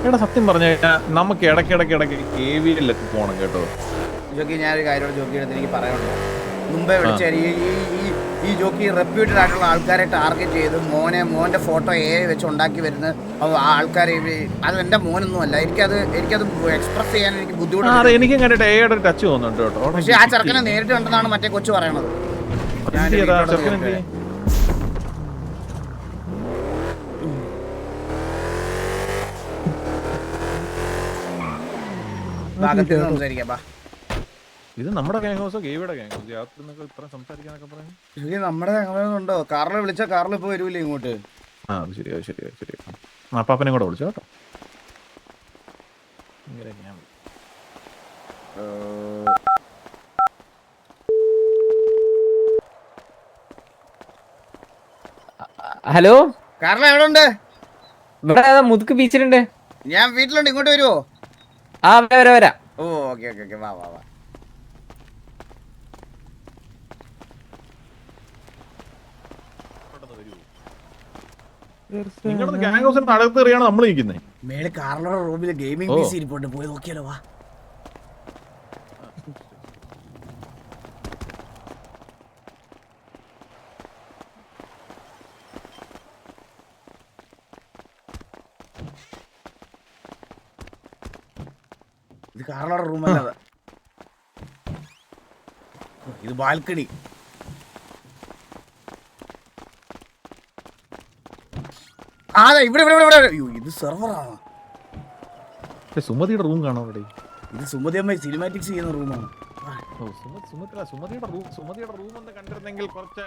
എടാ സത്യം പറഞ്ഞു കഴിഞ്ഞാൽ നമുക്ക് ഇടയ്ക്കിടയ്ക്ക് കേവിയിലൊക്കെ പോകണം കേട്ടോ. ജോക്കി ഞാനൊരു കാര്യമാണ് ജോക്കിയുടെ അടുത്ത് എനിക്ക് പറയാനുണ്ട്. മുമ്പേ വിളിച്ച ഈ ജോക്കി റെപ്യൂട്ടഡ് ആയിട്ടുള്ള ആൾക്കാരെ ടാർഗറ്റ് ചെയ്ത് മോന്റെ ഫോട്ടോ വെച്ച് ഉണ്ടാക്കി വരുന്ന ആൾക്കാരെ, അത് എന്റെ മോനൊന്നും അല്ല. എനിക്കത് എക്സ്പ്രസ് ചെയ്യാൻ എനിക്ക് ബുദ്ധിമുട്ടുണ്ട്. എനിക്ക് കണ്ടിട്ട് എയുടെ ടച്ച് തോന്നുന്നുണ്ട് കേട്ടോ. പക്ഷെ ആ ചെറുക്കനെ നേരിട്ട് കണ്ടെന്നാണ് മറ്റേ കൊച്ചു പറയണത്. ഇത് നമ്മുടെ ഗ്യാങ് ഹൗസോ ഗെയ്യുടെ ഗ്യാങ് ഹൗസ്? ഇത്ര സംസാരിക്കാനൊക്കെ പറഞ്ഞു. നമ്മുടെ ഉണ്ടോ? കാറിൽ വിളിച്ച കാറിൽ ഇപ്പൊ വരൂലേ ഇങ്ങോട്ട്? ആ അത് ശരിയാ. അപ്പാപ്പനെ കൂടെ വിളിച്ചോ കേട്ടോ. ഹലോ, കാറിൽ എവിടെ ഉണ്ട്? ഇവിടെ മുതുക്ക് ബീച്ചിലുണ്ട്. ഞാൻ വീട്ടിലുണ്ട്, ഇങ്ങോട്ട് വരുമോ? ആ വരാ. ഓ ഓക്കെ വാ. നിങ്ങളുടെ ഗ്യാങ് ഹൗസിന്റെ അടുത്ത് എറിയാണ് നമ്മൾ നിൽക്കുന്നത്. മേലെ കാറിലുള്ള റൂമില് ഗെയിമിംഗ് പീസ് ഇരിപ്പുണ്ട്, പോയി നോക്കിയാലോ? വാ. ഇത് കാറിലുള്ള റൂമല്ല, ഇത് ബാൽക്കണി. ഇവിടെ ഇത് സെർവറാണ്. സുമതിയുടെ റൂം കാണാം അവിടെ. ഇത് സുമതി അമ്മ സിനിമാറ്റിക്സ് ചെയ്യുന്ന റൂമാണ്. സുമതിയുടെ റൂം ഒന്ന് കണ്ടിരുന്നെങ്കിൽ കുറച്ച്.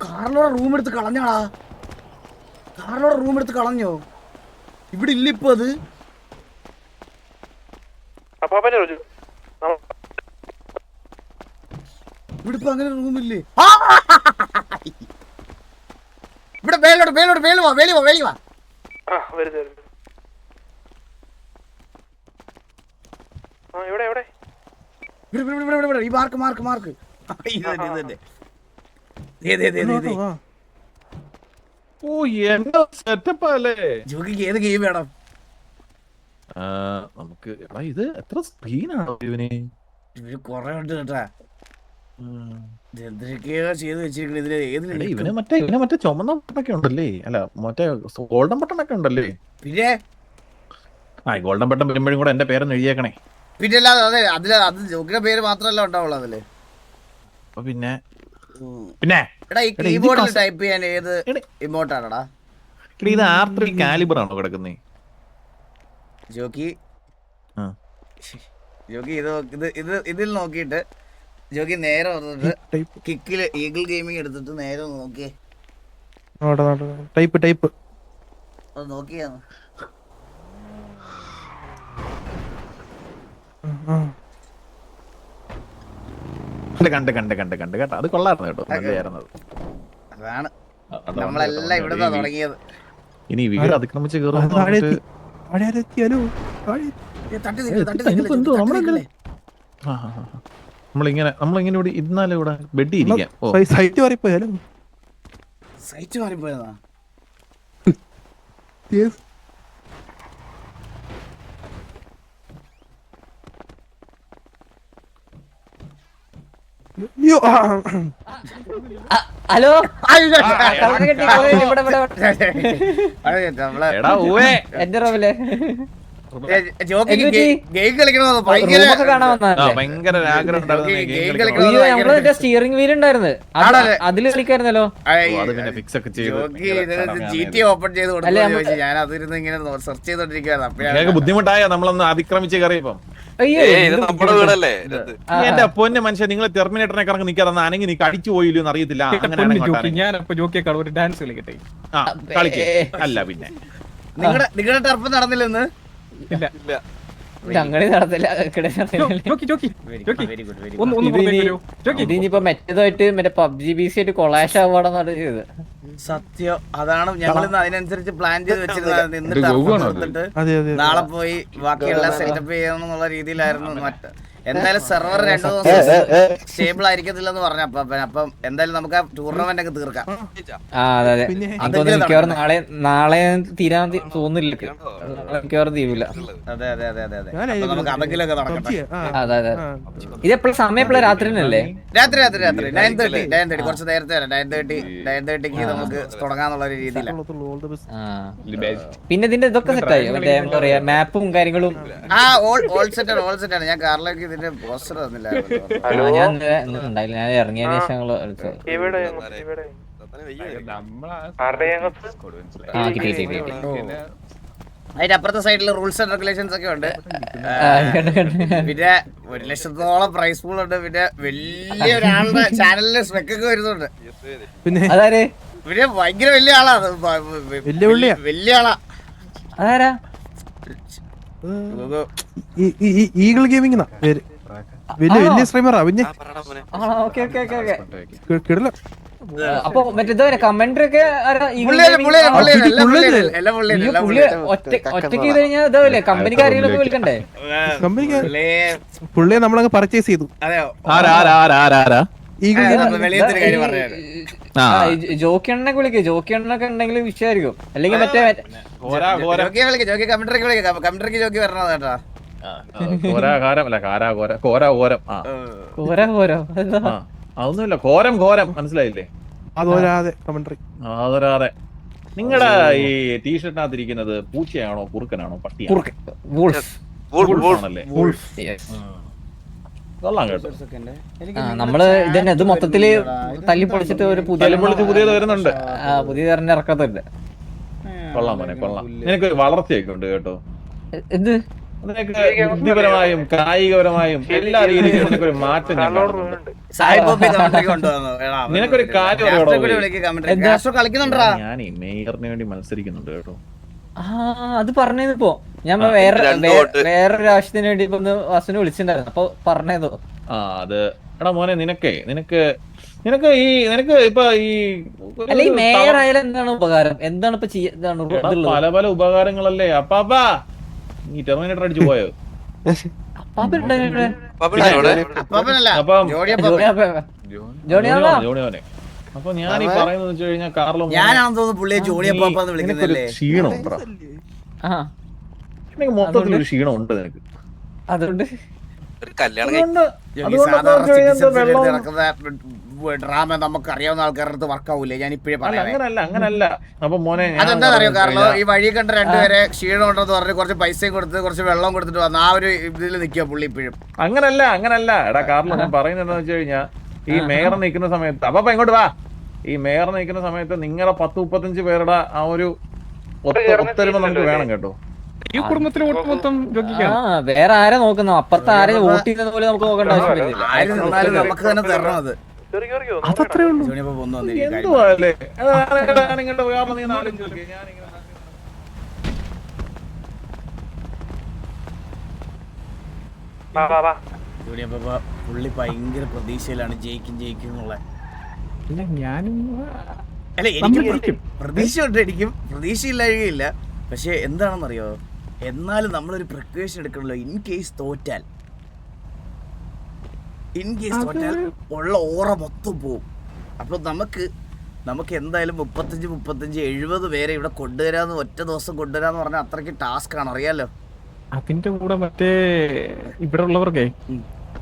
കാറിലൂടെ റൂം എടുത്ത് കളഞ്ഞാടാ. കാറിലൂടെ റൂം എടുത്ത് കളഞ്ഞോ? ഇവിടെ ഇല്ല ഇപ്പൊ. അത് ഇവിടെ ഇപ്പൊ അങ്ങനെ റൂമില്ലേ? ഇവിടെ വേളി വാ. ഇവിടെ ഈ മാർക്ക് ഓ എന്താ സെറ്റപ്പ് അല്ലേ? ജോക്കിക്ക് ഏത് ഗെയിം വേണം? നമുക്ക് ഇത് എത്ര സ്ക്രീനാണോ ഇവന്? കൊറേ ഉണ്ട് കേട്ടാ. എന്തൊക്കെയോ ചെയ്ത് വെച്ചിരിക്കണ. ഇവന് മറ്റേ ചുമന്ന ബട്ടണൊക്കെ ഉണ്ടല്ലേ? അല്ല മറ്റേ ഗോൾഡൻ ബട്ടണൊക്കെ ഉണ്ടല്ലേ? പിന്നെ ഗോൾഡൻ ബട്ടൺ വരുമ്പോഴും കൂടെ എന്റെ പേരൊന്ന് എഴുതിയേക്കണേ. പിന്നെ അല്ലാതെ അത് ജോക്കിയുടെ പേര് മാത്രല്ല ഉണ്ടാവുള്ളൂ അതില്. പിന്നെ എടാ ഈ കീബോർഡിൽ ടൈപ്പ് ചെയ്യാൻ ഏത് ഇമോട്ടാണടാ? ഇത് R3 കാലിബർ ആണോ കിടക്കുന്നേ? ജോക്കി ഇതിൽ നോക്കിയിട്ട് ജോക്കി നേരെ വന്നിട്ട് കിക്കില് ഈഗിൾ ഗെയിമിംഗ് എടുത്തിട്ട് നേരെ നോക്കിയേ. ടൈപ്പ് അത് നോക്കിയാന്ന് കണ്ട് കേട്ടോ. അത് കൊള്ളായിരുന്നു കേട്ടോ. അതാണ് നമ്മളെല്ലാം ഇവിടെ തുടങ്ങിയത്. ഇനി വീട് അതിക്രമിച്ച് കയറും. നമ്മളിങ്ങനെ ഇവിടെ ഇരുന്നാലും ഇവിടെ ബെഡ് ഇരിക്കാം. സൈറ്റ് മാറിപ്പോയാലോ? സൈറ്റ് മാറിപ്പോയതാ. ഹലോ, എന്റെ റൂമില് സ്റ്റിയറിംഗ് വീൽ ഉണ്ടായിരുന്നു, അതില് കളിക്കായിരുന്നല്ലോ. ഓപ്പൺ ചെയ്ത് ഞാൻ അതിരുന്ന് ഇങ്ങനെ സെർച്ച് ചെയ്തോണ്ടിരിക്കുകയാണ്. ബുദ്ധിമുട്ടായ നമ്മളൊന്ന് അതിക്രമിച്ച് കയറിയപ്പോ എന്റെ പൊന്നെ മനുഷ്യൻ, നിങ്ങൾ ടെർമിനേറ്ററിനെ കറങ്ങി നിൽക്കാതെ അനങ്ങി നീ അടിച്ചു പോയില്ലോ എന്ന് അറിയത്തില്ല. ഒരു ഡാൻസ് കളിക്കട്ടെ? അല്ല പിന്നെ നിങ്ങളുടെ ടർഫ് നടന്നില്ലെന്ന്? ഇതിനിപ്പോ മറ്റേതായിട്ട് മറ്റേ പബ്ജി ബി സി ആയിട്ട് കൊളാഷ് ആവാടാണ് ചെയ്തത്. സത്യം, അതാണ് ഞങ്ങൾ അതിനനുസരിച്ച് പ്ലാൻ ചെയ്ത് വെച്ചിരുന്നത്. നാളെ പോയി ബാക്കിയുള്ള സെറ്റപ്പ് ചെയ്യണമെന്നുള്ള രീതിയിലായിരുന്നു. എന്തായാലും സെർവർ 2 ദിവസം സ്റ്റേബിൾ ആയിരിക്കത്തില്ലെന്ന് പറഞ്ഞു അപ്പം എന്തായാലും നമുക്ക് ആ ടൂർണമെന്റ് ഒക്കെ തീർക്കാം. അതെ അതെ മിക്കവാറും നാളെ തീരാൻ തോന്നില്ല, മിക്കവാറും തീരൂല. അതെ അതെ അതെ അതെ അതെ നമുക്ക് അതെങ്കിലൊക്കെ നടക്കട്ടെ. അതെ അതെ ഇത് എപ്പോഴും സമയം എപ്പോഴും രാത്രി തന്നെയല്ലേ? രാത്രി 9:30 കുറച്ച് നേരത്തെ വരാം. 9:30 നമുക്ക് തുടങ്ങാന്നുള്ള ഒരു രീതിയിലാണ്. പിന്നെ ഇതിന്റെ ഇതൊക്കെ സെറ്റായി, മറ്റേ എന്താ പറയാ മാപ്പും കാര്യങ്ങളും. ഓൾ സെറ്റ് ആണ്. ഞാൻ കാറിലേക്ക് ഇതിന്റെ പോസ്റ്റർ തന്നില്ലായിരുന്നു. ഞാൻ ഉണ്ടായില്ല, ഞാൻ ഇറങ്ങിയതിന് ശേഷം ഞങ്ങള് അതിന്റെ അപ്പുറത്തെ സൈഡിൽ റൂൾസ് ആൻഡ് റെഗുലേഷൻസ് ഒക്കെ ഉണ്ട്. പിന്നെ 1 ലക്ഷത്തോളം പ്രൈസ് പൂൾ ഉണ്ട്. പിന്നെ വലിയ ഒരാളുടെ ചാനലില് സ്പെക്ക് ഒക്കെ വരുന്നുണ്ട്. പിന്നെ പിന്നെ ഭയങ്കര വലിയ ആളാണ്, വലിയ ആളാ. അതാരാ? ഈഗിൾ ഗെയിമിംഗ് പേര്, വലിയ സ്ട്രീമറാ. പിന്നെ കിടല. അപ്പൊ മറ്റേ കമന്ററി ഒക്കെ ഒറ്റക്ക് ചെയ്ത് കഴിഞ്ഞാൽ ഇതാവില്ലേ, കമ്പനി കാര്യങ്ങളൊക്കെ വിളിക്കണ്ടേ? പുള്ളിയെ നമ്മളങ്ങ് പർച്ചേസ് ചെയ്തു. ജോക്കിയണ്ണൊക്കെ വിളിക്കും, ജോക്കിയണ്ണൊക്കെ ഉണ്ടെങ്കിൽ വിഷയമായിരിക്കും. അല്ലെങ്കിൽ മറ്റേ കമന്ററിക്ക് ജോക്കി വരണോ കേട്ടാ? അതൊന്നുമില്ല, ഘോരം മനസ്സിലായില്ലേ? അതൊരാതെ നിങ്ങളുടെ ഈ ടീഷർട്ടിനകത്തിരിക്കുന്നത് പൂച്ചയാണോ കുറുക്കനാണോ പട്ടിയാണോ? കൊള്ളാം കേട്ടോ. നമ്മള് ഇതന്നെ ഇത് മൊത്തത്തില് തല്ലി പൊളിച്ചിട്ട് ഒരു പുതിയത് വരുന്നുണ്ട്, പുതിയ ഇറക്കത്തുണ്ട്. കൊള്ളാം മോനെ കൊള്ളാം. നിനക്കൊരു വളർച്ചയൊക്കെ ഉണ്ട് കേട്ടോ. എന്ത് ബുദ്ധിപരമായും കായികപരമായും എല്ലാ രീതിയിലും ഒരു മാറ്റം ഞാൻ കാണുന്നുണ്ട്. നിനക്കൊരു കാര്യം ഞാൻ മേയറിന് വേണ്ടി മത്സരിക്കുന്നുണ്ട് കേട്ടോ. അത് പറഞ്ഞതിപ്പോ ഞാൻ വേറൊരു ആവശ്യത്തിന് വേണ്ടി ഇപ്പൊ വാസുവിനെ വിളിച്ചിട്ടുണ്ടായിരുന്നു, അപ്പൊ പറഞ്ഞതോ. അത് എടാ മോനെ നിനക്ക് ഇപ്പൊ ഈ അല്ല ഈ മേയർ ആയാലും എന്താണ് ഉപകാരം, എന്താണ് ഇപ്പൊ പല പല ഉപകാരങ്ങളല്ലേ? അപ്പാപ്പാ നീ ടെർമിനേറ്റർ അടിച്ചു പോയോ? ജോണിയോനെ. അപ്പൊ ഞാൻ ഈ പറയുന്നത് വെച്ച് കഴിഞ്ഞാൽ കാർലോ ക്ഷീണം ഉണ്ടോ? എനിക്ക് മൊത്തത്തിലൊരു ക്ഷീണം ഉണ്ട് നിനക്ക്. അതുകൊണ്ട് ഡ്രാമ നമുക്ക് അറിയാവുന്ന ആൾക്കാരുടെ അടുത്ത് വർക്കാവൂലേ? ഞാൻ ഇപ്പഴേ അങ്ങനല്ല. അപ്പൊ മോനെ അതെന്താ അറിയോ കാർലോ, ഈ വഴി കണ്ട രണ്ടുപേരെ ക്ഷീണം ഉണ്ടെന്ന് പറഞ്ഞ് കുറച്ച് പൈസയും കൊടുത്ത് കുറച്ച് വെള്ളം കൊടുത്തിട്ട് വന്ന ആ ഒരു ഇതിൽ നിൽക്കുക പുള്ളി ഇപ്പോഴും. അങ്ങനല്ല എടാ കാർലോ, ഞാൻ പറയുന്നത് എന്താ വെച്ച് കഴിഞ്ഞാൽ ഈ മേയർ നിൽക്കുന്ന സമയത്ത് അപ്പൊ ഇങ്ങോട്ട് വാ, ഈ മേയർ നിൽക്കുന്ന സമയത്ത് നിങ്ങളെ 10-35 പേരുടെ ആ ഒരു ഒത്തൊരുമ നമുക്ക് വേണം കേട്ടോ. ഈ കുടുംബത്തിലെ മൊത്തം വേറെ ആരെ നോക്കുന്നു, അപ്പുറത്ത് ആരെ വോട്ട് ചെയ്യുന്നത് പോലെ നമുക്ക് നോക്കേണ്ട ആവശ്യമില്ല. നമുക്ക് തന്നെ തരണം അത്. അതത്രേ ഉള്ളൂ. എന്തുവാല്ലേ നിങ്ങളുടെ പുള്ളി ഭയങ്കര പ്രതീക്ഷയിലാണ് ജയിക്കും എന്നുള്ള. ഞാനും അല്ല എനിക്ക് പ്രതീക്ഷയുണ്ട്, എനിക്കും പ്രതീക്ഷയില്ലാഴികയില്ല. പക്ഷെ എന്താണെന്നറിയോ, എന്നാലും നമ്മളൊരു പ്രിക്കോഷൻ എടുക്കണല്ലോ. ഇൻ കേസ് തോറ്റാൽ ഉള്ള ഓറ മൊത്തം പോവും. അപ്പൊ നമുക്ക് എന്തായാലും 35-70 പേരെ ഇവിടെ കൊണ്ടുവരാന്ന്, ഒറ്റ ദിവസം കൊണ്ടുവരാന്ന് പറഞ്ഞാൽ അത്രയ്ക്ക് ടാസ്ക് ആണ്, അറിയാലോ. അതിന്റെ കൂടെ മറ്റേ ഇവിടെ ഉള്ളവർക്കേ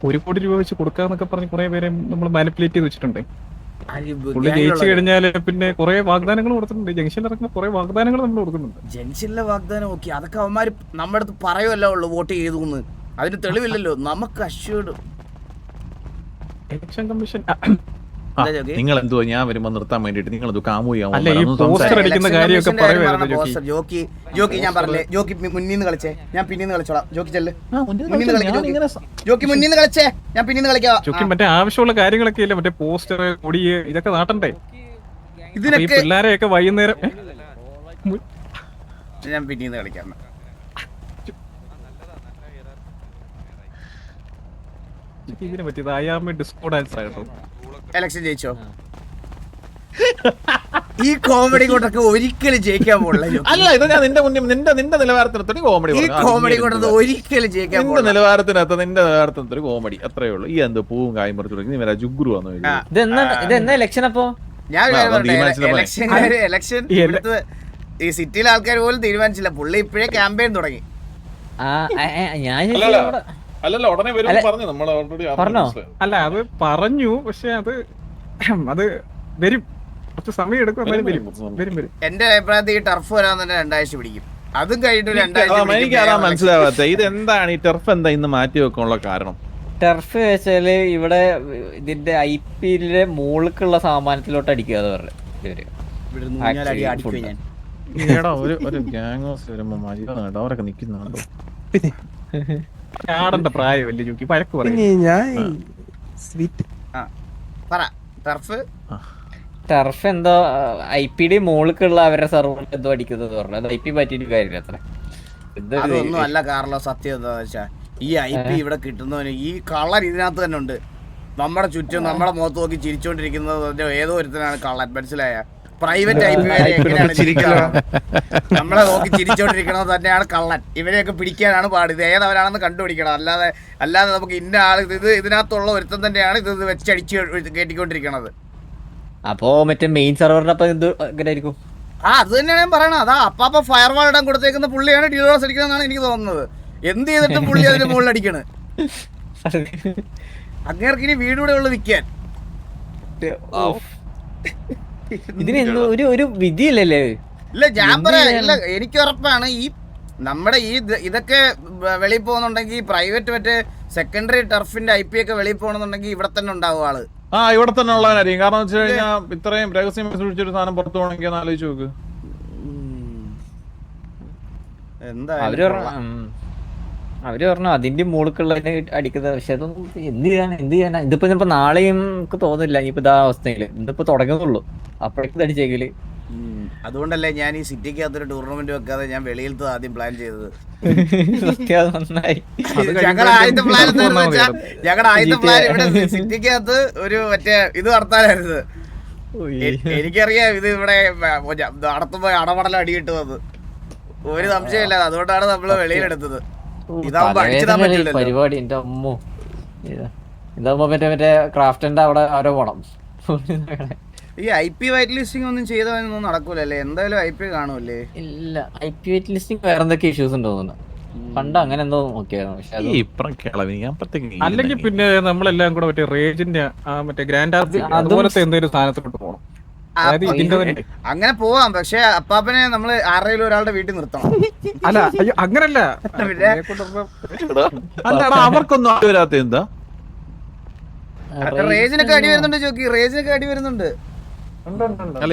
1 കോടി രൂപ വെച്ച് കൊടുക്കാന്നൊക്കെ പറഞ്ഞ് കുറെ പേരെ നമ്മൾ മാനിപ്പുലേറ്റ് ചെയ്ത് വെച്ചിട്ടുണ്ട്. പുള്ളി ജയിച്ചു കഴിഞ്ഞാല് പിന്നെ കുറെ വാഗ്ദാനങ്ങൾ കൊടുത്തിട്ടുണ്ട്. ജംഗ്ഷനിൽ ഇറക്കുമ്പോൾ കുറെ വാഗ്ദാനങ്ങൾ നമ്മൾ കൊടുക്കുന്നുണ്ട്. ജംഗ്ഷനിലെ വാഗ്ദാനം ഓക്കെ, അതൊക്കെ അവന്മാര് നമ്മുടെ അടുത്ത് പറയുമല്ലോ ഉള്ളു വോട്ട് ചെയ്തു, അതിന് തെളിവില്ലല്ലോ. നമുക്ക് അഷ്യൂർഡ് ഇലക്ഷൻ കമ്മീഷൻ നിങ്ങൾ എന്തോ ഞാൻ വരുമ്പോ നിർത്താൻ വേണ്ടിട്ട് നിങ്ങൾ ജോക്കി ഞാൻ പറഞ്ഞേ, ജോക്കി മുന്നിന്ന് കളിച്ചേ, ഞാൻ പിന്നീന്ന് കളിച്ചോളാം. ജോക്കി ചെല്ല്, ജോക്കി മുന്നിന്ന് കളിച്ചേ, ഞാൻ പിന്നീന്ന് കളിക്കാം. ജോക്കി മറ്റേ ആവശ്യമുള്ള കാര്യങ്ങളൊക്കെ ഇല്ല, മറ്റേ പോസ്റ്റർ കൊടി ഇതൊക്കെ നാട്ടണ്ടേ. ഇതിനൊക്കെ പിള്ളേരെയൊക്കെ വൈകുന്നേരം ഞാൻ പിന്നീന്ന് കളിക്കാം. ഇതിനെ പറ്റിയത് ഡിസ്കോ ഡാൻസ് ആയിട്ടോ. ഇലക്ഷൻ ജയിച്ചോ? ഈ കോമഡി കൊണ്ടൊക്കെ ഒരിക്കലും ജയിക്കാൻ പോകില്ല. അല്ല ഇത് ഞാൻ നിന്റെ മുന്നിൽ നിന്റെ നിലവാരത്തിനകത്തൊരു കോമഡി ഈ കോമഡി കൊണ്ടത് ഒരിക്കലും ജയിക്കാൻ നിന്റെ പോകില്ല. നിലവാരത്തിനകത്തൊരു കോമഡി അത്രേ ഉള്ളൂ. ഈ എന്ത് പൂവും കായും പറിച്ചു തുടങ്ങി നീ വരാ ജുഗ്രു വന്നു. ഇതെന്നാ ഇലക്ഷൻ അപ്പൊ? ഞാൻ ഇലക്ഷൻ ഇവിടുത്തെ ഈ സിറ്റിയിലെ ആൾക്കാർ പോലും തീരുമാനിച്ചില്ല. പുള്ളി ഇപ്പോഴേ ക്യാമ്പയിൻ തുടങ്ങി. ഞാൻ അല്ലല്ല ഉടനെ വരും പറഞ്ഞു നമ്മൾ ഓൾറെഡി പറഞ്ഞോ? അല്ല അത് പറഞ്ഞു, പക്ഷെ അത് വരും, കുറച്ച് സമയം എടുക്കും. വരും. എന്റെ അഭിപ്രായത്തിൽ ഈ ടർഫ് വരാൻ തന്നെ 2 ആഴ്ച പിടിക്കും. അതും കഴിഞ്ഞിട്ട് 2 ആഴ്ച എനിക്ക് അതാ മനസ്സിലാവാത്ത ഇത് എന്താണ് ഈ ടർഫ് എന്താ ഇന്ന് മാറ്റി വെക്കാനുള്ള കാരണം? ടർഫ് വെച്ചാല് ഇവിടെ ഇതിന്റെ IPL മുകളിലുള്ള സാമാനത്തിലോട്ട് അടിക്കാതെ പറഞ്ഞു ഒരു ഗ്യാങ്സ് വരുമ്പോ മര്യാദ അവരൊക്കെ നിക്കുന്നുണ്ടോ? ആടേണ്ട പ്രായമല്ലേ ജോക്കി, പഴക്ക് പറയും. ടർഫ് എന്തോ IPD മുകളിലുള്ള അവരുടെ സെർവർ എന്തോ അടിക്കുന്നത് പറഞ്ഞു. അത് IP പറ്റിയിട്ട് കാര്യമില്ല അത്ര. അതൊന്നും അല്ല കാർലോ. സത്യം എന്താന്ന് വെച്ചാ ഈ IP ഇവിടെ കിട്ടുന്നവന് ഈ കള്ളൻ ഇതിനകത്ത് തന്നെ ഉണ്ട്. നമ്മുടെ ചുറ്റും നമ്മുടെ മുഖത്ത് നോക്കി ചിരിച്ചോണ്ടിരിക്കുന്നത് ഏതോ ഒരുത്തനാണ് കള്ളൻ. മനസ്സിലായ? പ്രൈവറ്റ് IP വരെ എങ്ങനെയാണ് ചിരിക്കണം? നമ്മളെ നോക്കി ചിരിച്ചോണ്ടിരിക്കണത് തന്നെയാണ് കള്ളൻ. ഇവരെയൊക്കെ പിടിക്കാനാണ് പാട്. ഇത് ഏതവരാണെന്ന് കണ്ടുപിടിക്കണം. അല്ലാതെ നമുക്ക് ഇന്ന ആൾ ഇതിനകത്തുള്ള ഒരുത്തൻ തന്നെയാണ് ഇത് വെച്ചടിച്ച് കേട്ടിക്കൊണ്ടിരിക്കണത്. അപ്പോ മറ്റേ മെയിൻ സെർവറിന്റെ അപ്പൊ എന്ത് എങ്ങനെ ആയിരിക്കും? അത് തന്നെയാണ് ഞാൻ പറയണത്. അതാ അപ്പാപ്പ ഫയർവാൾ ഇടാൻ കൊടുത്തേക്കുന്ന പുള്ളിയാണ് ഡീലോസ് അടിക്കണമെന്നാണ് എനിക്ക് തോന്നുന്നത്. എന്ത് ചെയ്തിട്ടും പുള്ളി അതിന്റെ മുകളിൽ അടിക്കണ്. അങ്ങേർക്ക് ഇനി വീടൂടെ ഉള്ളു വിൽക്കാൻ. ഇതിന് ഒരു വിധിയില്ലല്ലേ? ഇല്ല ഞാൻ പറയാം. ഇല്ല എനിക്ക് ഉറപ്പാണ് ഈ നമ്മുടെ ഈ ഇതൊക്കെ വെളിയിൽ പോകുന്നുണ്ടെങ്കിൽ പ്രൈവറ്റ് മറ്റേ സെക്കൻഡറി ടർഫിന്റെ IP ഒക്കെ വെളിയിൽ പോകണമെന്നുണ്ടെങ്കിൽ ഇവിടെ തന്നെ ഉണ്ടാവും ആള്. ഇവിടെ തന്നെ ഉള്ളവനായിരിക്കും. കാരണം വെച്ച് കഴിഞ്ഞാൽ ഇത്രയും രഹസ്യം സൂക്ഷിച്ചൊരു സാധനം പുറത്തു പോകണമെങ്കിൽ ഒന്ന് ആലോചിച്ച് നോക്ക്. അവര് പറഞ്ഞു അതിന്റെ മുകളിലുള്ളതിനെ അടിക്കുന്നത്. പക്ഷെ അതൊന്നും എന്ത് ചെയ്യാനാ ഇതിപ്പോ നാളെയും നമുക്ക് തോന്നില്ല. ഇനിയിപ്പോ ഇതാ അവസ്ഥയില് ഇതിപ്പോ തുടങ്ങുന്നുള്ളൂ, അപ്പോഴേക്കും അടിച്ചേക്കല്. അതുകൊണ്ടല്ലേ ഞാൻ ഈ സിറ്റിക്കകത്തൊരു ടൂർണമെന്റ് വെക്കാതെ ഞാൻ വെളിയിലത്തെ ആദ്യം പ്ലാൻ ചെയ്തത്. നന്നായി. ഞങ്ങളുടെ ആദ്യത്തെ പ്ലാൻ ഇവിടെ സിറ്റിക്കകത്ത് ഒരു മറ്റേ ഇത് നടത്താനായിരുന്നു. എനിക്കറിയാം ഇത് ഇവിടെ നടത്തുമ്പോ അടപടലം അടി കിട്ടുന്നത് ഒരു സംശയമില്ല. അതുകൊണ്ടാണ് നമ്മള് വെളിയിലെടുത്തത്. പരിപാടി എന്റെ അമ്മോ. ഇതാകുമ്പോ മറ്റേ ക്രാഫ്റ്റിന്റെ അവിടെ ആരോ പോണം. ഈ IP വൈറ്റ് ലിസ്റ്റിംഗ് ഒന്നും ചെയ്തൊന്നും നടക്കൂലല്ലേ? എന്തായാലും IP കാണൂല്ലേ? ഇല്ല, IP വൈറ്റ് ലിസ്റ്റിംഗ് വേറെ എന്തൊക്കെ ഇഷ്യൂസ് ഉണ്ടോ പണ്ട് അങ്ങനെ എന്തോ നോക്കിയായിരുന്നു. അല്ലെങ്കിൽ പിന്നെ നമ്മളെല്ലാം കൂടെ മറ്റേ റേജിന്റെ മറ്റേ ഗ്രാൻഡ് ആർപ്പി അതുപോലത്തെ എന്തെങ്കിലും സാധനത്തിലോട്ട് പോകണം. അങ്ങനെ പോവാം. പക്ഷെ അപ്പാപ്പനെ നമ്മള് ആരെങ്കിലും ഒരാളുടെ വീട്ടിൽ നിർത്തണം. അല്ല അങ്ങനല്ല, അവർക്കൊന്നും വരാത്ത എന്താ? റേജിനൊക്കെ അടി വരുന്നുണ്ട് ജോക്കി. റേജിനൊക്കെ അടി വരുന്നുണ്ട്.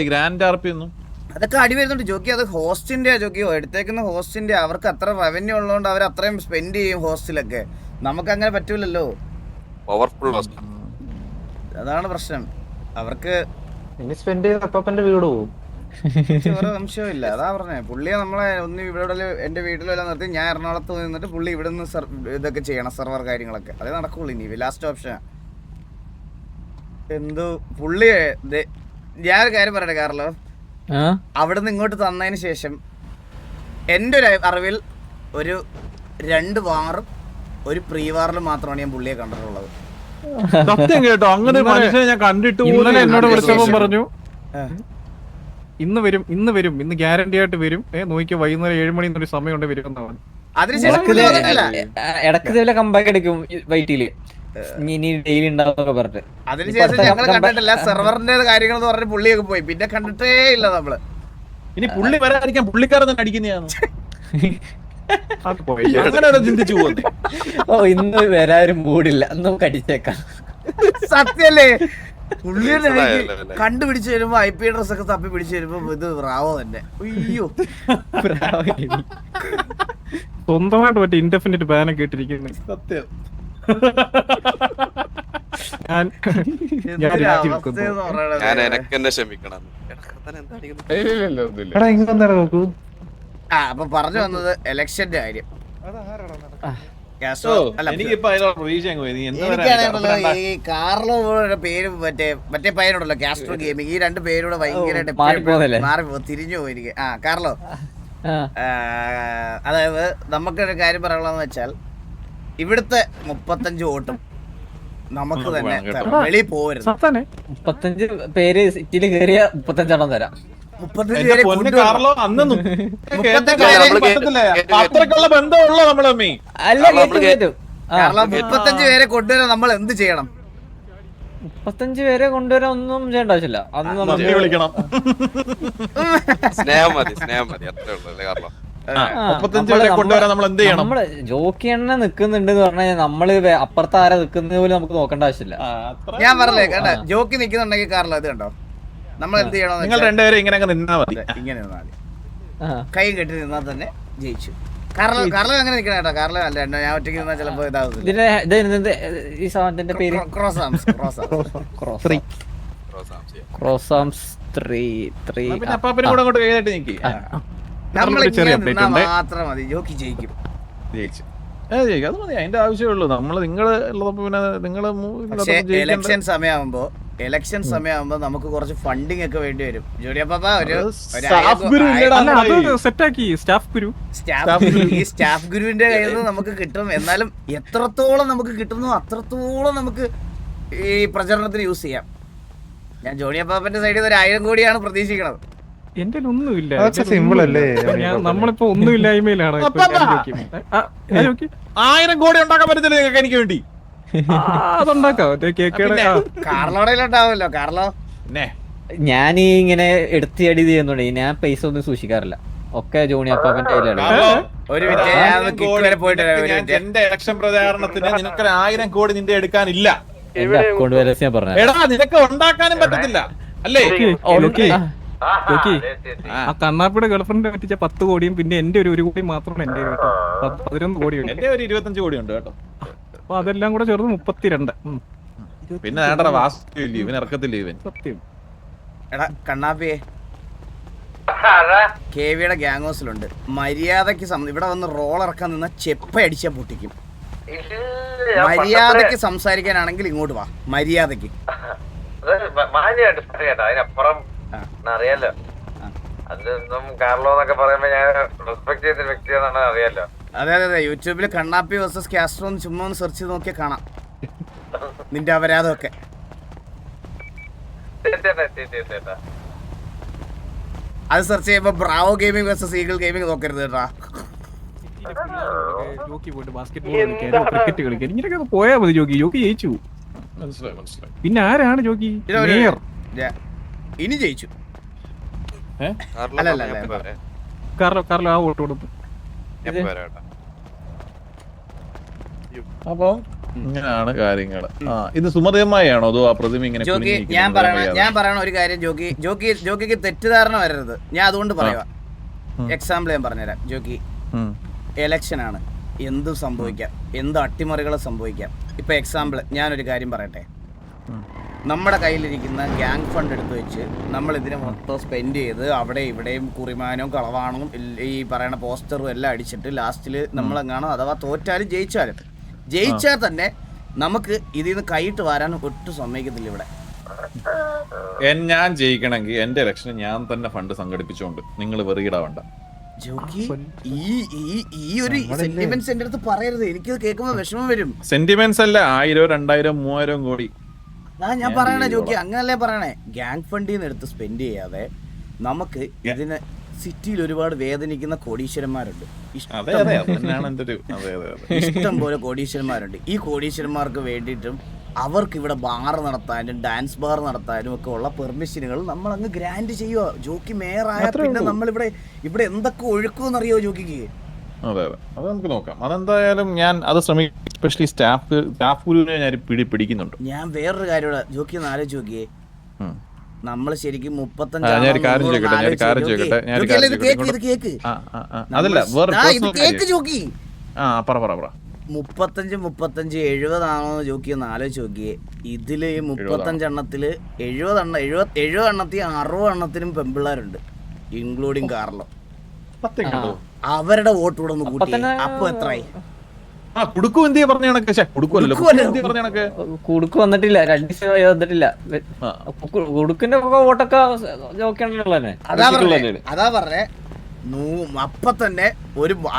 ഗ്രാൻഡ് ആർപി ഒന്നും അതൊക്കെ അടി വരുന്നുണ്ട് ജോക്കി. അത് ഹോസ്റ്റിന്റെ ജോക്കിയോ എടുത്തേക്കുന്ന ഹോസ്റ്റിന്റെ. അവർക്ക് അത്ര റവന്യൂ ഉള്ളതുകൊണ്ട് അവർ അത്രയും സ്പെൻഡ് ചെയ്യും ഹോസ്റ്റിലൊക്കെ. നമുക്ക് അങ്ങനെ പറ്റൂലല്ലോ. അതാണ് പ്രശ്നം. അവർക്ക് സ്പെൻഡ് ചെയ്ത് അപ്പാപ്പന്റെ വീട് പോകും. ഒരു സംശയമില്ല. അതാ പറഞ്ഞേ. പുള്ളിയെ നമ്മളെ ഒന്ന് ഇവിടെ എന്റെ വീട്ടിലെല്ലാം നിർത്തി ഞാൻ എറണാകുളത്ത് നിന്നിട്ട് പുള്ളി ഇവിടെ നിന്ന് ഇതൊക്കെ ചെയ്യണം, സെർവർ കാര്യങ്ങളൊക്കെ. അതേ നടക്കുള്ളൂ. ഇനി ലാസ്റ്റ് ഓപ്ഷൻ എന്തോ പുള്ളിയെ. ഞാനൊരു കാര്യം പറയട്ടെ കാർലോ. അവിടെ നിന്ന് ഇങ്ങോട്ട് തന്നതിന് ശേഷം എൻ്റെ ഒരു അറിവിൽ ഒരു 2 വാറും ഒരു പ്രീ വാറിലും മാത്രമാണ് ഞാൻ പുള്ളിയെ കണ്ടിട്ടുള്ളത്. സത്യം കേട്ടോ. അങ്ങനെ മനുഷ്യനെ ഞാൻ കണ്ടിട്ട് എന്നോട് വിളിച്ചപ്പോൾ പറഞ്ഞു ഇന്ന് വരും ഇന്ന് ഗ്യാരണ്ടി ആയിട്ട് വരും. നോക്കിയ വൈകുന്നേരം 7 മണി എന്നൊരു സമയം കൊണ്ട് വരും എന്നാണ്. അതിനുശേഷം ഇടക്ക് കമ്പാക്ക് എടുക്കും വൈറ്റില്. ഇനി ഡെയിലി ഉണ്ടാവുന്നൊക്കെ പറഞ്ഞിട്ട്. അതിനുശേഷം ഞങ്ങൾ കണ്ടിട്ടില്ല. സെർവറിന്റെ കാര്യങ്ങൾ എന്ന് പറഞ്ഞ് പുള്ളിയൊക്കെ പോയി. പിന്നെ കണ്ടിട്ടേ ഇല്ല നമ്മള്. ഇനി പുള്ളി വരാതിരിക്കാൻ പുള്ളിക്കാരൻ തന്നെ അടിക്കുന്നതാണ്. ചിന്തിച്ചു പോകുന്നത്. ഇന്ന് വരാനും മൂടില്ല, നമുക്ക് അടിച്ചേക്കാം. സത്യല്ലേ? പുള്ളിയുടെ കണ്ടുപിടിച്ച് വരുമ്പോ IP അഡ്രസ് ഒക്കെ തപ്പി പിടിച്ചു വരുമ്പോ ഇത് റാവോ തന്നെ. അയ്യോ, സ്വന്തമായിട്ട് മറ്റേ ഇൻഡെഫിനിറ്റ് ബാനൊക്കെ ഇട്ടിരിക്കുന്നത്. സത്യം. അപ്പൊ പറഞ്ഞു വന്നത് ഇലക്ഷന്റെ കാര്യം. കാസ്ട്രോ അല്ല എനിക്കിപ്പോ അതിലുള്ള പ്രതീക്ഷ അങ്ങ് പോയി. നീ എന്താ എനിക്കാണല്ലോ പറയാ? ഈ കാർലോ പേര് മറ്റേ പയ്യനുണ്ടല്ലോ കാസ്ട്രോ ഗെയിമിംഗ്, ഈ രണ്ട് പേരൂടെ ഭയങ്കരമായിട്ട് മാറിപ്പോകുന്നല്ലേ? മാറിപ്പോ തിരിഞ്ഞു പോയി എനിക്ക്. കാർലോ, ആ. അതായത് നമുക്കൊരു കാര്യം പറയാനുള്ളതെന്ന് വെച്ചാൽ ഇവിടുത്തെ 35 വോട്ടും നമുക്ക് തന്നെ വെളിയിൽ പോകരുത്. സത്താനെ 35 പേര് സിറ്റിയിൽ കയറിയ 35 തരാം. 35 എന്റെ പേരെ പൊന്ന് കൊണ്ടുവരണം. കാർലോ, അന്ന് 35 പേരെ അത്രക്കുള്ള ബന്ധമുള്ള നമ്മള് തമ്മി. അല്ല കേറ്റും. കാർലോ 35 പേരെ കൊണ്ടുവരാൻ നമ്മൾ എന്ത് ചെയ്യണം? 35 പേരെ കൊണ്ടുവരാൻ ഒന്നും ചെയ്യേണ്ട ആവശ്യമില്ല. അന്ന് നന്ദി നമുക്ക് വിളിക്കണം. സ്നേഹം മതി അത്രേ ഉള്ളൂ അല്ലേ കാർലോ? 35 പേരെ കൊണ്ടുവരാൻ നമ്മൾ എന്ത് ചെയ്യണം? നമ്മള് ജോക്കി എണ്ണ നിക്കുന്നുണ്ട് എന്ന് പറഞ്ഞാൽ നമ്മള് അപ്പുറത്ത് ആരാ നിക്കുന്നത് പോലും നമുക്ക് നോക്കേണ്ട ആവശ്യമില്ല. ഞാൻ പറഞ്ഞേ കേട്ടോ, ജോക്കി നിക്കുന്നുണ്ടെങ്കിൽ കാർലോ ഇത് കണ്ടോ, നമ്മൾ എന്ത് നിങ്ങൾ ചെയ്യണം? രണ്ടുപേരും ഇങ്ങനെ അങ്ങ് നിന്നാ മതി. ഇങ്ങനെ നിന്നാൽ മതി. ആ. കൈ കെട്ടി നിന്നാൽ തന്നെ ജയിച്ചു. കാർലോ അങ്ങനെ നിൽക്കണം കേട്ടോ. കാർലോ അല്ല, ഞാൻ ഒറ്റയ്ക്ക് നിന്നാൽ ചിലപ്പോ ഇതാവുന്നില്ല. ഇതിന്റെ ഈ സാധനത്തിന്റെ പേര് ക്രോസാംസ് 3 പിന്നെ അപ്പാപ്പനും കൂടെ അങ്ങോട്ട് കൈയായിട്ട് നിൽക്കി. നമ്മൾ ചെറിയ ഇങ്ങനെ update നിന്നാ ഉണ്ട്. മാത്രം മതി, ജോക്കി ജയിക്കും. ജയിച്ചു. അത് മതി, അതിന്റെ ആവശ്യമേ ഉള്ളൂ. നിങ്ങള് ഉള്ളപ്പോ പിന്നെ നിങ്ങള് പക്ഷേ ഇലക്ഷൻ സമയമാകുമ്പോ നമുക്ക് കുറച്ച് ഫണ്ടിങ് ഒക്കെ വേണ്ടി വരും. ജോഡിയപ്പാ ഒരു സ്റ്റാഫ് ഗുരു ഇല്ലടാ. അല്ല അത് സെറ്റാക്കി സ്റ്റാഫ് ഗുരു. ഈ സ്റ്റാഫ് ഗുരുവിന്റെ കയ്യിൽ നിന്ന് നമുക്ക് കിട്ടും. എന്നാലും എത്രത്തോളം നമുക്ക് കിട്ടുന്നു അത്രത്തോളം നമുക്ക് ഈ പ്രചരണത്തിന് യൂസ് ചെയ്യാം. ഞാൻ ജോണിയപ്പാപ്പന്റെ സൈഡിൽ 1,000 കോടിയാണ് പ്രതീക്ഷിക്കുന്നത്. എന്റെ ഒന്നുമില്ല. സിമ്പിൾ അല്ലേ? നമ്മളിപ്പോ ഒന്നുമില്ലായ്മയിലാണ്. ഇപ്പൊ ഞാൻ ചോദിക്കും. ഞാൻ ചോദിക്കും. 1000 കോടി ഉണ്ടാക്കാൻ പറ്റത്തില്ല നിങ്ങൾക്ക് എനിക്ക് വേണ്ടി? അതുണ്ടാക്കാം. കേക്കയുടെ കാർലോടയിലുണ്ടാവുമല്ലോ. കാർലോ ഞാൻ ഈ ഇങ്ങനെ എടുത്തിയടി ചെയ്യുന്നുണ്ട്. ഞാൻ പൈസ ഒന്നും സൂക്ഷിക്കാറില്ല. ഒക്കെ ജോണി അപ്പാപ്പന്റെ കയ്യിലാണ്. ഒരു മിനിറ്റ്, ഞാൻ കിക്ക് വരെ പോയിട്ട് വരാം. ഒരു മിനിറ്റ്. എന്റെ ഇലക്ഷൻ പ്രചാരണത്തിന് നിനക്ക് 1000 കോടി നിന്റെ എടുക്കാനില്ല. എന്റെ അക്കൗണ്ട് ബാലൻസ് ഞാൻ പറഞ്ഞു. എടാ നിനക്ക് ഉണ്ടാക്കാനും പറ്റത്തില്ല അല്ലേ? ജോക്കി ആ കണ്ണാപ്പിയുടെ ഗേൾഫ്രണ്ട് പറ്റിച്ച 10 കോടിയും പിന്നെ എന്റെ ഒരു 1 കോടി മാത്രമാണ് എന്റെ 11 കോടിയുണ്ട്. എന്റെ ഒരു 25 കോടി ഉണ്ട് കേട്ടോ. അപ്പൊ അതെല്ലാം കൂടെ ചേർന്ന് 32. പിന്നെ നേട്ട വാസ്തു ഇവൻ ഇറക്കത്തില്ല ഇവൻ. സത്യം. എടാ കണ്ണാപ്പിയെ, കെവിയുടെ ഗ്യാങ് ഹൗസിലുണ്ട്. മര്യാദക്ക് ഇവിടെ വന്ന് റോൾ ഇറക്കാൻ നിന്ന ചെപ്പ അടിച്ചാ പൊട്ടിക്കും. മര്യാദക്ക് സംസാരിക്കാനാണെങ്കിൽ ഇങ്ങോട്ട് വാ. മര്യാദക്ക് അതിനപ്പുറം അറിയാലോ. അതൊന്നും കാർലോ എന്നൊക്കെ പറയുമ്പോ ഞാൻ റെസ്പെക്ട് ചെയ്ത വ്യക്തിയാണെന്ന് അറിയാലോ. അതെ യൂട്യൂബിൽ കണ്ണാപ്പി വേഴ്സസ് കാസ്ട്രോ എന്ന് ചുമ്മാ ഒന്ന് സെർച്ച് ചെയ്ത് നോക്കിയാൽ കാണാം നിന്റെ അപരാധമൊക്കെ. അത് സെർച്ച് ചെയ്യുമ്പോ Bravo gaming versus eagle gaming നോക്കരുത് കേട്ടാ. ജോക്കി പോയിട്ട് ബാസ്കറ്റ് ബോൾ കളിക്കാൻ, ക്രിക്കറ്റ് കളിക്കാൻ ഇങ്ങനെയൊക്കെ പോയാൽ മതി. ജോക്കി ജയിച്ചു. മനസ്സിലായി. പിന്നെ ആരാണ് ജോക്കി? മേയർ. ഇനി ജയിച്ചു. കാർലോ ആ വോട്ട് കൊടുത്തു. അപ്പൊ ഇങ്ങനെയാണ് കാര്യങ്ങള്. ഇത് സുമതയമായാണോ അതോ ആ പ്രതിമ ഇങ്ങനെ ജോക്കി, ഞാൻ പറയണ ഒരു കാര്യം, ജോക്കിക്ക് തെറ്റിദ്ധാരണ വരരുത്. ഞാൻ അതുകൊണ്ട് പറയുക. എക്സാമ്പിൾ ഞാൻ പറഞ്ഞുതരാം. ജോക്കി, എലക്ഷൻ ആണ്, എന്തും സംഭവിക്കാം, എന്ത് അട്ടിമറികൾ സംഭവിക്കാം. ഇപ്പൊ എക്സാമ്പിൾ ഞാനൊരു കാര്യം പറയട്ടെ. നമ്മുടെ കയ്യിലിരിക്കുന്ന ഗ്യാങ് ഫണ്ട് എടുത്തു വെച്ച് നമ്മൾ ഇതിനെ മൊത്തം സ്പെൻഡ് ചെയ്ത് അവിടെ ഇവിടെയും കുറിമാനവും കളവാണും ഈ പറയുന്ന പോസ്റ്ററും എല്ലാം അടിച്ചിട്ട് ലാസ്റ്റിൽ നമ്മളെങ്ങാണോ അഥവാ തോറ്റാലും ജയിച്ചാൽ തന്നെ നമുക്ക് ഇതിൽ നിന്ന് കൈയിട്ട് വരാൻ ഒട്ടും സമ്മതിക്കത്തില്ല ഇവിടെ. ഞാൻ ജയിക്കണമെങ്കിൽ എന്റെ ഇലക്ഷന് ഞാൻ തന്നെ ഫണ്ട് സംഘടിപ്പിച്ചോണ്ട് നിങ്ങൾ വെറിയിടാവണ്ട. ജോക്കി, ഈ ഒരു സെന്റിമെന്റ്സ് എന്റെ അടുത്ത് പറയരുത്. എനിക്കത് കേൾക്കുമ്പോ വിഷമം വരും. സെന്റിമെന്റ്സ് അല്ല, 1000, 2000, 3000 കോടി. ഞാൻ പറയണേ ജോക്കി, അങ്ങനല്ലേ പറയണേ. ഗ്യാങ് ഫണ്ടിൽ നിന്ന് എടുത്ത് സ്പെൻഡ് ചെയ്യാതെ നമുക്ക് ഇതിന് സിറ്റിയിൽ ഒരുപാട് വേദനിക്കുന്ന കോടീശ്വരന്മാരുണ്ട്. ഇഷ്ടം പോലെ കോടീശ്വരന്മാരുണ്ട്. ഈ കോടീശ്വരന്മാർക്ക് വേണ്ടിയിട്ടും അവർക്ക് ഇവിടെ ബാർ നടത്താനും ഡാൻസ് ബാർ നടത്താനും ഒക്കെ ഉള്ള പെർമിഷനുകൾ നമ്മൾ അങ്ങ് ഗ്രാൻഡ് ചെയ്യുക. ജോക്കി മേയറായ പിന്നെ ഇവിടെ എന്തൊക്കെ ഒഴുക്കുമെന്നറിയോ ജോക്കിക്ക്? അതെ അത് നമുക്ക് നോക്കാം. അതെന്തായാലും ഞാൻ അത് ശ്രമിക്കും. എസ്പെഷ്യലി സ്റ്റാഫ് ഗുരുവിനെ ഞാൻ പിടിക്കുന്നുണ്ട്. ഞാൻ വേറൊരു കാര്യം ജോക്കി ഒന്ന് ആലോചിച്ച് നോക്കിയേ. നമ്മൾ ശരിക്കും 35 70 ആണോന്ന് ജോക്കി ഒന്ന് ആലോചിച്ച് നോക്കിയേ. ഇതില് 35 എണ്ണത്തില് 70 എണ്ണത്തിൽ 60 എണ്ണത്തിനും പെമ്പിള്ളാരുണ്ട്, ഇൻക്ലൂഡിങ് കാർലോ. അവരുടെ വോട്ട് കൂടെ ഒന്ന് കൂട്ടി അപ്പൊ എത്രയായി? ആ കുടുക്കും എന്തിയാ പറഞ്ഞ കണക്ക് കുടുക്കുമല്ലോ പറഞ്ഞ കണക്ക് കുടുക്ക് വന്നിട്ടില്ല 2 ദിവസം വന്നിട്ടില്ല. കുടുക്കിന്റെ വോട്ടൊക്കെ ജോക്കിയാണല്ലോ. അതാ പറഞ്ഞേ അപ്പൊ തന്നെ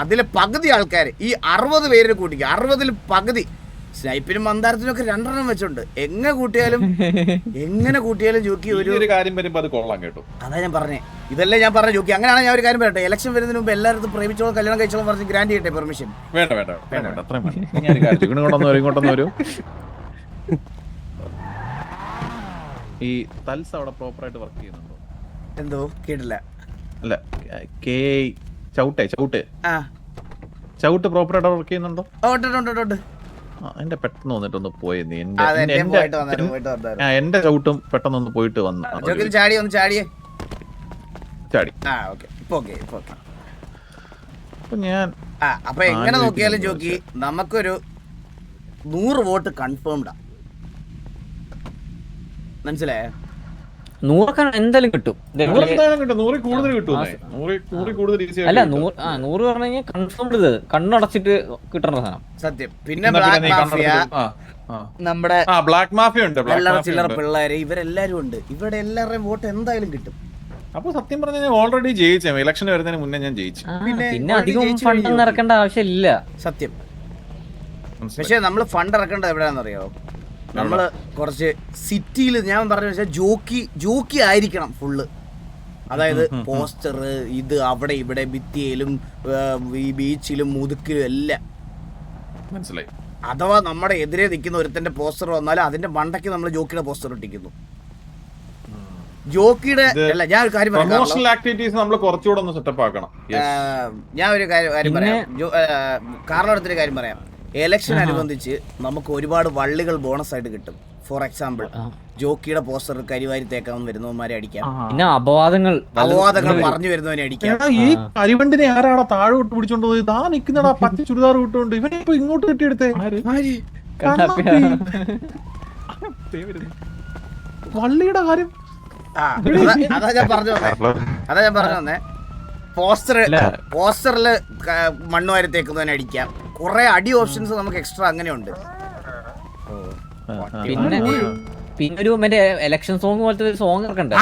അതിലെ പകുതി ആൾക്കാര് ഈ 60 പേരിന് കൂട്ടിക്കും. 60-ൽ പകുതി സ്നൈപ്പിനും മന്ദാരത്തിനും ഒക്കെ 2 വെച്ചുണ്ട്. എങ്ങനെ കൂട്ടിയാലും ജോക്കി ഒരു കാര്യം വരുമ്പോ അത് കൊള്ളാം കേട്ടോ. അതാ ഞാൻ പറഞ്ഞേ, ഇതല്ലേ ഞാൻ പറഞ്ഞ ജോക്കി. അങ്ങനെയാണ് ഞാൻ ഒരു കാര്യം പറയട്ടെ, ഇലക്ഷൻ വരുന്നതിന് മുമ്പ് എല്ലായിടത്തും പ്രേമിച്ചോളം കല്യാണം കഴിച്ചോളം പറഞ്ഞ് ഗ്രാൻഡ് ചെയ്യട്ടെ പെർമിഷൻ. വേണ്ട അത്രയും ഇങ്ങോട്ടൊന്നും വരും. ഈ തൽസ് അവിടെ പ്രോപ്പർ ആയിട്ട് വർക്ക് ചെയ്യുന്നുണ്ടോ? എന്തോ കേട്ടില്ല. അല്ല ചവിട്ട് പ്രോപ്പർ ആയിട്ട് വർക്ക് ചെയ്യുന്നുണ്ടോ? എന്റെ പെട്ടെന്ന് വന്നിട്ടൊന്ന് പോയെന്ന് എന്റെ ചവിട്ടും പെട്ടെന്ന് പോയിട്ട് വന്നു ചാടി. ഞാൻ അപ്പൊ എങ്ങനെ നോക്കിയാലും ജോക്കി നമുക്കൊരു 100 വോട്ട് കൺഫേംഡാ. മനസ്സിലായോ? 100 എന്തായാലും കിട്ടും. അല്ല 100 പറഞ്ഞു കഴിഞ്ഞാൽ കൺഫേംഡ് ഇത് കണ്ണടച്ചിട്ട് കിട്ടണ സാധനം സത്യം. പിന്നെ നമ്മുടെ ബ്ലാക്ക് മാഫിയ ഉണ്ട്, ചില്ലറ പിള്ളേര് ഇവരെല്ലാരും ഉണ്ട്. ഇവിടെ എല്ലാവരുടെയും വോട്ട് എന്തായാലും കിട്ടും. അപ്പൊ സത്യം പറഞ്ഞാൽ ഓൾറെഡി ജയിച്ചു. ഇലക്ഷൻ വരുന്നതിന് മുന്നേ ഞാൻ ജയിച്ചു. പിന്നെ അധികം ഫണ്ട് ഇറക്കേണ്ട ആവശ്യമില്ല സത്യം. പക്ഷെ നമ്മള് ഫണ്ട് ഇറക്കേണ്ടത് എവിടെയാണെന്നറിയോ? നമ്മള് കുറച്ച് സിറ്റിയിൽ ഞാൻ പറഞ്ഞ വെച്ചാൽ ജോക്കി ആയിരിക്കണം ഫുള്ള്. അതായത് പോസ്റ്റർ ഇത് അവിടെ ഇവിടെ ഭിത്തിയിലും ഈ ബീച്ചിലും മുതുക്കിലും എല്ലാം. മനസ്സിലായി. അഥവാ നമ്മുടെ എതിരെ നിൽക്കുന്ന ഒരുത്തന്റെ പോസ്റ്റർ വന്നാലും അതിന്റെ മണ്ടയ്ക്ക് നമ്മൾ ജോക്കിയുടെ പോസ്റ്റർ ഇട്ടിരിക്കുന്നു. ജോക്കിയുടെ അല്ല, ഞാൻ ഒരു കാര്യം പറയാം. ഞാൻ ഒരു കാര്യം പറയാം. കാറിനടുത്തൊരു കാര്യം പറയാം. എലക്ഷൻ അനുബന്ധിച്ച് നമുക്ക് ഒരുപാട് വള്ളികൾ ബോണസ് ആയിട്ട് കിട്ടും. ഫോർ എക്സാമ്പിൾ ജോക്കിയുടെ പോസ്റ്റർ കരിവാരി തേക്കാൻ വരുന്നവന്മാരെ അടിക്കാം. പിന്നെ അപവാദങ്ങൾ പറഞ്ഞു വരുന്നവനെ അടിക്കാം. ഈ കരിവണ്ടിനെ ആരാടാ താഴോട്ട് പിടിച്ചോണ്ട് പോയി? താ നിൽക്കുന്നടാ പച്ച ചുരിദാർ വിട്ടുകൊണ്ട് ഇവനെ ഇപ്പൊ ഇങ്ങോട്ട് കെട്ടിയെടുത്തേ. വള്ളിയുടെ കാര്യം അതാ ഞാൻ പറഞ്ഞു വന്നേ. പോസ്റ്ററില് മണ്ണുവാരി തേക്കുന്നവനെ അടിക്കാം. കുറെ അടി ഓപ്ഷൻസ് നമുക്ക് എക്സ്ട്രാ അങ്ങനെയുണ്ട്. പിന്നെ ഒരു മറ്റേ ഇലക്ഷൻ സോങ് പോലത്തെ ഒരു സോങ് ഇറക്കണ്ടേ?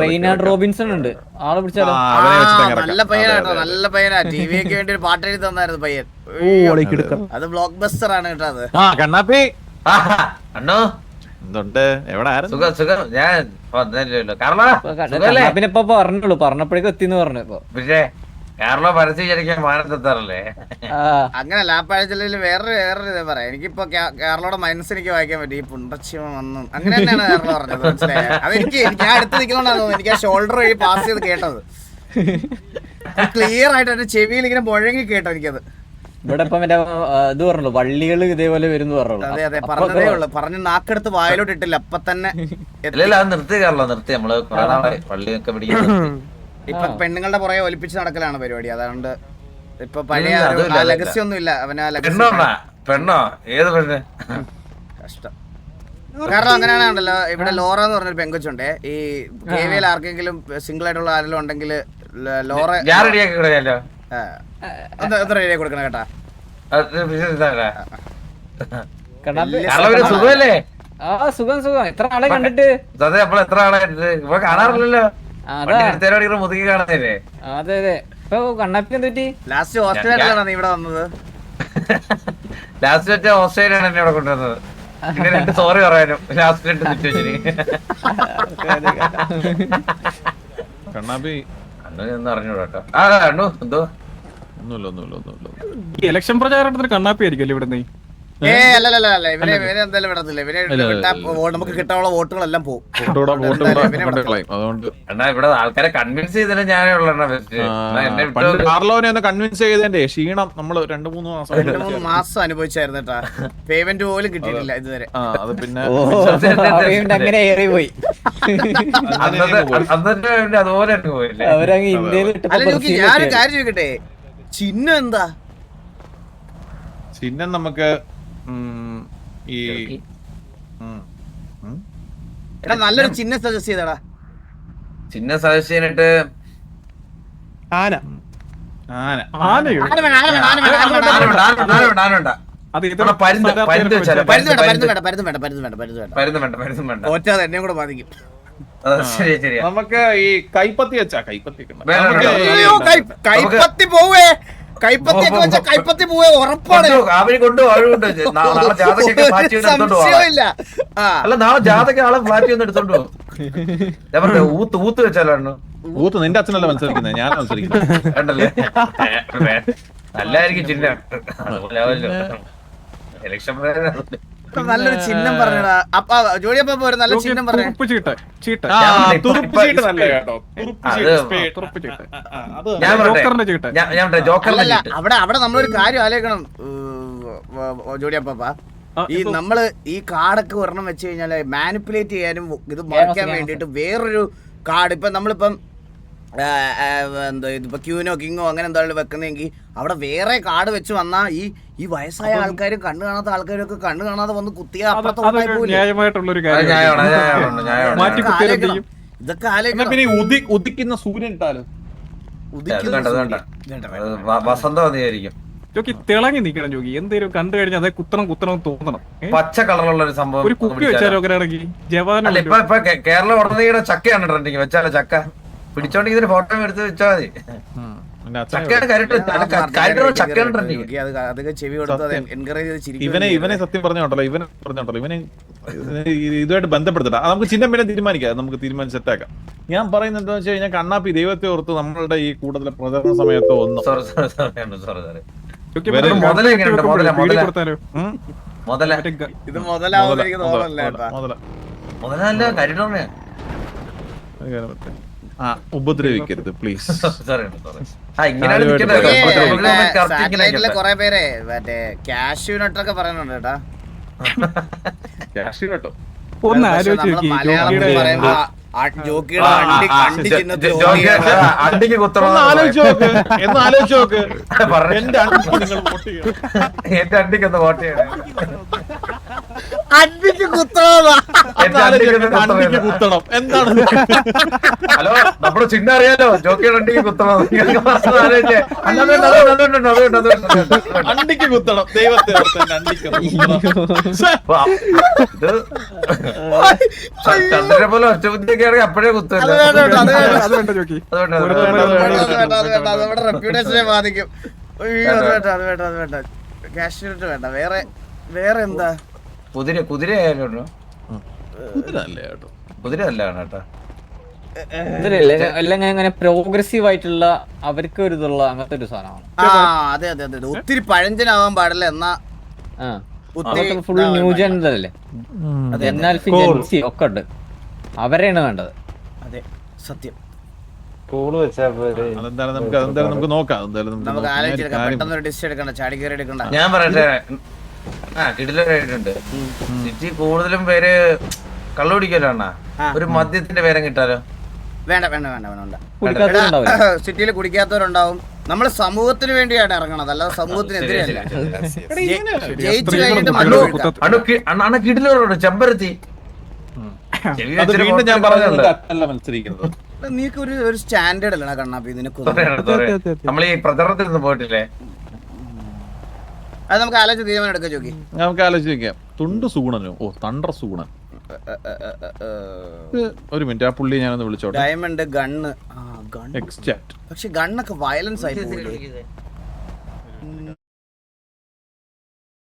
റെയ്നാർഡ് റോബിൻസൺ ഉണ്ട്, ആളെ പിടിച്ചാലോ? നല്ല പയ്യനാട്ടോ, നല്ല പയ്യനാ. ടിവിക്ക് വേണ്ടി ഒരു പാട്ട് എഴുതി തന്നായിരുന്നു പയ്യൻ. അത് ബ്ലോക്ക് ബസ്റ്റർ ആണ് കേട്ടോ. അത് പിന്നെ ഇപ്പൊ പറഞ്ഞുള്ളൂ, പറഞ്ഞപ്പോഴേക്കും എത്തിന്ന് പറഞ്ഞു. പക്ഷേ കേരള പരസ്യം മാനത്തെത്താറല്ലേ? അങ്ങനെ ലാപ്പാഴ്ചയില് വേറൊരു ഇതേ പറയാം. എനിക്കിപ്പോ കേരളയുടെ മനസ്സ് എനിക്ക് വായിക്കാൻ പറ്റും. ഈ പുണ്ടക്ഷിമ വന്നു അങ്ങനെ തന്നെയാണ് കേരള പറഞ്ഞത്. മനസ്സിലായോ? അതെനിക്ക് ഞാൻ അടുത്ത് നിൽക്കണോണ്ടാണ് തോന്നുന്നു. എനിക്ക് ആ ഷോൾഡർ വഴി പാസ് ചെയ്ത് കേട്ടത് ക്ലിയർ ആയിട്ട് എന്റെ ചെവിയിൽ ഇങ്ങനെ മുഴങ്ങി കേട്ടോ എനിക്കത്. ഇവിടെ ഇപ്പൊ മറ്റേ ഇത് പറഞ്ഞുള്ളൂ, വള്ളികള് ഇതേപോലെ വരും പറഞ്ഞുള്ളൂ. അതെ അതെ, പറഞ്ഞതേ ഉള്ളു. പറഞ്ഞ് നാക്കെടുത്ത് വായിലോട്ട് ഇട്ടില്ല, അപ്പൊ തന്നെ നിർത്തി നമ്മള് പള്ളിയൊക്കെ പിടിക്കുന്നത്. ഇപ്പൊ പെണ്ണുങ്ങളുടെ പുറകെ ഒലിപ്പിച്ച് നടക്കലാണ് പരിപാടി. അതുകൊണ്ട് ഇപ്പൊ പഴയ ലഗസി ഒന്നും ഇല്ല. അവന് പെണ്ണോ? ഏത് പെണ്ണ്? കഷ്ടം. കാരണം അങ്ങനെയാണല്ലോ. ഇവിടെ ലോറ എന്ന് പറഞ്ഞൊരു പെങ്കൊച്ചുണ്ടേ. ഈ കേവിയിൽ ആർക്കെങ്കിലും സിംഗിൾ ആയിട്ടുള്ള ആരെങ്കിലും ഉണ്ടെങ്കിൽ ലോറ എത്ര രൂപ കൊടുക്കണം കേട്ടാ? സുഖല്ലേ? സുഖം സുഖം. എത്ര ആളെ കണ്ടിട്ട്? എത്ര ആളെ കാണാറില്ലല്ലോ. മുതുക്കി കാണുന്നില്ലേ? അതെ അതെ. ഇപ്പൊ കണ്ണാപ്പി എന്ത് പറ്റി? ലാസ്റ്റ് ഓസ്ട്രേലിയയിലാണ് നീ ഇവിടെ വന്നത്. ലാസ്റ്റ് വെച്ച ഓസ്ട്രേലിയയാണ് എന്നെ ഇവിടെ കൊണ്ടുവന്നത്. പിന്നെ 2 സോറി പറയാനും ലാസ്റ്റ് 2 സിറ്റുവേഷൻ. കണ്ണാപ്പി അന്ന് അറിഞ്ഞൂടാ. എന്തോ ഇലക്ഷൻ പ്രചാരണത്തിന് കണ്ണാപ്പി ആയിരിക്കും ഇവിടെ നീ? അല്ലല്ല, ഇവനെ എന്തായാലും വിടത്തില്ല. ഇവനെ നമുക്ക് കിട്ടാനുള്ള വോട്ടുകളെല്ലാം പോകും. ഇവിടെ ആൾക്കാരെ കൺവിൻസ് ചെയ്തതിന് ഞാനേ കാർലോനെ കൺവിൻസ് ചെയ്തതിന്റെ ക്ഷീണം നമ്മള് 2-3 മാസം അനുഭവിച്ചായിരുന്നു കേട്ടാ. പേയ്മെന്റ് പോലും കിട്ടിയിട്ടില്ല ഇതുവരെ. അത് പിന്നെ അങ്ങനെ ഏറിപ്പോയി. അതുപോലെ പോയില്ലേ? ഞാനൊരു കാര്യം ചോദിക്കട്ടെ, ചിഹ്നം എന്താ? ചിഹ്നം നമുക്ക് ഈ എടാ നല്ലൊരു ചിഹ്നം സജസ്റ്റ് ചെയ്തടാ. ചിഹ്നം സജസ്റ്റ് ചെയ്തിട്ട് ആന ആനയോ ആന വേണ്ട, ആന വേണ്ട, ആന വേണ്ട, ആന വേണ്ട, ആന വേണ്ട. വേണ്ട അത് ഇത് ഇവിടെ പരുന്ത് പരുന്ത് വെച്ചാലോ പരുന്ത് വേണ്ട, പരുന്ത് വേണ്ട, പരുന്ത് വേണ്ട, പരുന്ത് വേണ്ട, പരുന്ത് വേണ്ട. പരുന്ത് വേണ്ട തോറ്റാതെ എന്നെയും കൂടെ ബാധിക്കും. ശരിയാ നമുക്ക് ഈ കൈപ്പത്തി വെച്ചാ കൈപ്പത്തി ഒക്കെ ഉണ്ട്. വേണ്ട, നമുക്ക് വേണ്ട. അയ്യോ, കൈപ്പത്തി പോവേ, കൈപ്പത്തിയൊക്കെ വെച്ച കൈപ്പത്തി പോവേ ഉറപ്പാണ്. അവര് കൊണ്ടുപോകും നാളെ ജാതകൊക്കെ മാറ്റി എടുത്തോണ്ട് പോവാം സംശയമില്ല. ആ, അല്ല നാളെ ജാതക ആളെ ഫ്ലാറ്റ് ഒന്ന് എടുത്തോണ്ട് പോകും ഞാൻ പറഞ്ഞ ഊത്ത് വെച്ചാലാണ് ഊത്ത് നിന്റെ അച്ഛനല്ല മത്സരിക്കുന്നത്, ഞാൻ മത്സരിക്കുന്നത്. വേണ്ടല്ലേ നല്ലായിരിക്കും ചിഹ്നം അതുപോലെ ഇലക്ഷൻ നല്ലൊരു ചിഹ്നം പറഞ്ഞടാ. അപ്പ ജോഡിയപ്പ ഒരു നല്ല ചിഹ്നം പറഞ്ഞു. തുറുപ്പ് ചീട്ട് ചീട്ട് ആ, ഞാൻ തുറുപ്പ് ഇപ്പൊ- ചീട്ട് നല്ല കേട്ടോ. തുറുപ്പ് അത് ചീട്ട്, spade. തുറുപ്പ് ചീട്ട് അത് ഞാൻ പറയട്ടെ ജോക്കറിന്റെ ചീട്ട് ഞാൻ ജോക്കറിനെ അല്ലല്ല, അവിടെ നമ്മളൊരു കാര്യം ആലോചിക്കണം ജോഡിയപ്പ. ഈ നമ്മള് ഈ കാർഡൊക്കെ ഒരെണ്ണം വെച്ച് കഴിഞ്ഞാല് മാനിപ്പുലേറ്റ് ചെയ്യാനും ഇത് മറിക്കാൻ വേണ്ടിട്ട് വേറൊരു കാർഡ് ഇപ്പൊ നമ്മളിപ്പം എന്താ ഇതിപ്പോ ക്യൂനോ കിങ്ങോ അങ്ങനെ എന്തായാലും വെക്കുന്നെങ്കിൽ അവിടെ വേറെ കാർഡ് വെച്ച് വന്നാ ഈ വയസ്സായ ആൾക്കാരും കണ്ണു കാണാത്ത ആൾക്കാരും ഒക്കെ കണ്ണു കാണാതെ വന്ന് കുത്തിയ അതൊക്കെ ന്യായമായിട്ടുള്ളൊരു കാര്യം മാറ്റി ഇതൊക്കെ കുത്തിയാലും ചെയ്യും. എന്നാ ആലോചിക്കണം. പിന്നെ ഈ ഉദിക്കുന്ന സൂര്യൻ ഇട്ടാലോ? വസന്തം മതിയായിരിക്കും ജോക്കി തിളങ്ങി നിക്കണം ജോക്കി, എന്തേലും കണ്ടു കഴിഞ്ഞാൽ അതേ കുത്തണം തോന്നണം. പച്ച കളറുള്ള ഒരു സംഭവം ഒരു കുപ്പി വെച്ചാലോ അങ്ങനെയാണെങ്കിൽ ജവാന അല്ല ഇപ്പൊ കേരള ഉടനീടെ ചക്കയാണ് ട്രെൻഡിങ് വെച്ചാലോ ചക്ക പിടിച്ചോണ്ടെങ്കിൽ ഇതിന് ഫോട്ടോ എടുത്ത് വെച്ചാൽ മതി എന്റെ അച്ഛനെ ചക്കയാണ് കരട്ട് ചക്കയാണ് ട്രെൻഡിങ് അതൊക്കെ ചെവി കൊടുത്ത് എൻകറേജ് ചെയ്ത് ചിരിക്കും. ഇവനെ സത്യം പറഞ്ഞോട്ടല്ലോ, ഇവനെ ഇതുമായിട്ട് ബന്ധപ്പെടുത്തണ്ട. അത് നമുക്ക് ചിഹ്നം പിന്നെ തീരുമാനിക്കാം, നമുക്ക് തീരുമാനിച്ച് സെറ്റാക്കാം. ഞാൻ പറയുന്നത് എന്താ വെച്ച് കഴിഞ്ഞാൽ കണ്ണാപ്പി ദൈവത്തെ ഓർത്ത് നമ്മളുടെ ഈ കൂടുതൽ പ്രചരണ സമയത്തോ ഒന്നും ജോക്കി വരെ മുതല എങ്ങനെയുണ്ട്? മുതല കൊടുത്താലോ മുതല ഇത് മുതലാവുന്ന എനിക്ക് തോന്നല്ലേ കേട്ടാ. മുതലല്ല കരിട്ടോണേ ഉപദ്രവിക്കരുത് പ്ലീസ്. ഇങ്ങനെയാണ് സാറ്റലൈറ്റിലെ കൊറേ പേരെ മറ്റേ ക്യാഷ് യൂണിറ്റൊക്കെ പറയുന്നുണ്ട് കേട്ടാ. ക്യാഷ് കേട്ടോ. ഒന്ന് പക്ഷെ ആലോചിച്ച് നമ്മള് നോക്കി മലയാളത്തിൽ ജോക്കിയുടെ പറയുമ്പോ ജോക്കിയുടെ അണ്ടി ചിഹ്നത്തിൽ അണ്ടിക്ക് കുത്തണം ഒന്ന് ആലോചിച്ച് നോക്ക്, എന്ന് ആലോചിച്ച് നോക്ക്. എന്റെ അണ്ടിക്ക് നിങ്ങൾ വോട്ട് ചെയ്യണം. എന്റെ അണ്ടിക്കൊന്ന് വോട്ട് ചെയ്യണം അണ്ടിക്ക് കുത്തണതാ. എന്റെ അണ്ടിക്കൊന്ന് അണ്ടിക്ക് കുത്തണം എന്താണ്? ഹലോ നമ്മുടെ ചിഹ്നം അറിയാലോ, ജോക്കിയുടെ അണ്ടിക്ക് കുത്തണം. അണ്ടിക്ക് കുത്തണം, ദൈവത്തെ ഓർത്ത് എന്റെ അണ്ടിക്ക് കുത്തണം. ഇത് ചന്ദ്രനെ പോലെ ഒറ്റബുദ്ധിയൊക്കെ ആണെങ്കിൽ അപ്പോഴേ കുത്തുമല്ലോ. അത് വേണ്ട കേട്ടോ, അത് വേണ്ട. അത് വേണ്ട ജോക്കി അതുകൊണ്ട് അത് വേണ്ട, അത് വേണ്ട. അത് നമ്മുടെ റെപ്യൂട്ടേഷനെ ബാധിക്കും. അയ്യോ, അത് വേണ്ട. ക്യാഷ് യൂണിറ്റ് വേണ്ട. വേറെ എന്താ? കുതിര ആയാലും കുതിരല്ലേ കേട്ടോ. കുതിര അല്ലാണ് കേട്ടോ. എല്ലാം ഇങ്ങനെ പ്രോഗ്രസീവ് ആയിട്ടുള്ള അവർക്ക് ഒരു ഇതുള്ള അങ്ങനത്തെ ഒരു സാധനമാണ്. അതെ. ഒത്തിരി പഴഞ്ചനാവാൻ പാടില്ല എന്നാ ഫുൾ ന്യൂ ജനറല്ലേ, എന്നാൽ ഫിജൻസി ഒക്കെ ഉണ്ട്, അവരെയാണ് വേണ്ടത്. അതെ സത്യം. അതെന്തായാലും നമുക്ക് നോക്കാം. നമുക്ക് ആലോചിച്ചെടുക്കാം. പെട്ടെന്ന് ഒരു ഡിസിഷൻ എടുക്കണ്ട, ചാടി കയറി എടുക്കണ്ട. ഞാൻ പറയട്ടെ, കിടിലായിട്ടുണ്ട്. സിറ്റി കൂടുതലും പേര് കള്ളുപിടിക്കല്ലോ അണ്ണാ. ഒരു മദ്യത്തിന്റെ പേരം കിട്ടാലോ? വേണ്ട. കുടിക്കാത്തവരുണ്ടാവില്ല. സിറ്റിയിൽ കുടിക്കാത്തവരുണ്ടാവും. നമ്മള് സമൂഹത്തിന് വേണ്ടിയാണ് ഇറങ്ങണത്, അല്ലാതെ സമൂഹത്തിനെതിരെയല്ല. ജയിച്ചു കഴിഞ്ഞിട്ട് അണ്ണ കിടിലോട്ടോ ചെമ്പരത്തി. അത് വീണ്ടും ഞാൻ പറഞ്ഞത് അല്ല മത്സരിക്കുന്നത്. നീക്ക് ഒരു സ്റ്റാൻഡേർഡ് അല്ലടാ കണ്ണാപ്പി നിനക്ക്. നമ്മൾ ഈ പ്രചരണത്തിൽ നിന്ന് പോയിട്ടില്ലേ? അത് നമുക്ക് ആലോചിച്ച് തീരുമാനം എടുക്കാം ജോക്കി. നമുക്ക് ആലോചിക്കാം. തുണ്ട് സൂണനോ? ഓ തണ്ടർ സൂണൻ. ഒരു മിനിറ്റ്, ആ പുള്ളി ഞാനൊന്ന് വിളിച്ചോട്ടെ. Diamond gun. എക്സ്റ്റാക്ട്. പക്ഷെ ഗണ്ണൊക്കെ വയലൻസ് ആയി പോയില്ലേ?